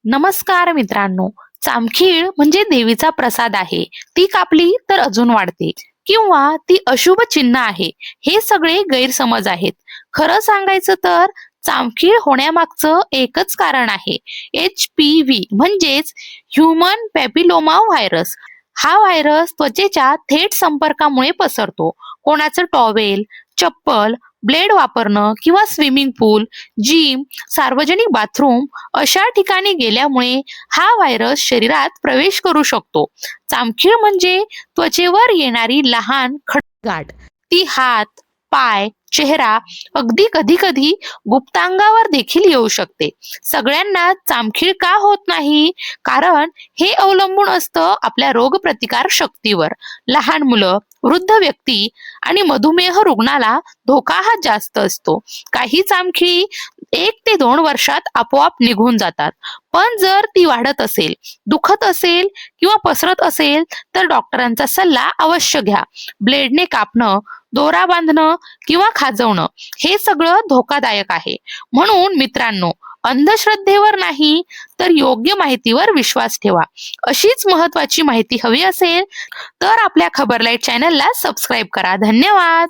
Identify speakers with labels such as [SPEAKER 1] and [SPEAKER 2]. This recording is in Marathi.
[SPEAKER 1] नमस्कार मित्रांनो. चामखीळ म्हणजे देवीचा प्रसाद आहे. ती कापली तर अजून वाढते किंवा ती अशुभ चिन्ह आहे. हे सगळे गैरसमज आहेत. खरं सांगायचं तर चामखीळ होण्यामागचं एकच कारण आहे. HPV म्हणजेच ह्यूमन पॅपिलोमा व्हायरस. हा व्हायरस त्वचेच्या थेट संपर्कामुळे पसरतो. कोणाचं टॉवेल, चप्पल, ब्लेड वापरणं किंवा स्विमिंग पूल, जिम, सार्वजनिक बाथरूम अशा ठिकाणी गेल्यामुळे हा व्हायरस शरीरात प्रवेश करू शकतो. चामखीळ म्हणजे त्वचेवर येणारी लहान गाठ. ती हात, पाय, चेहरा, अगदी कधी-कधी गुप्तांगावर देखील येऊ शकते. सगळ्यांना चामखीळ का होत नाही? कारण हे अवलंबून असतं आपल्या रोगप्रतिकार शक्तीवर. लहान मुलं, वृद्ध व्यक्ती आणि मधुमेह रुग्णाला धोका हा जास्त असतो. काही चामखिळी 1 ते 2 वर्षात आपोआप निघून जातात. पण जर ती वाढत असेल, दुखत असेल किंवा पसरत असेल तर डॉक्टरांचा सल्ला अवश्य घ्या. ब्लेडने कापणं, दोरा बांधणं किंवा खाजवणं हे सगळं धोकादायक आहे. म्हणून मित्रांनो, अंधश्रद्धेवर नाही तर योग्य माहितीवर विश्वास ठेवा. अशीच महत्त्वाची माहिती हवी असेल तर आपल्या खबरलाईट चॅनलला सबस्क्राईब करा. धन्यवाद.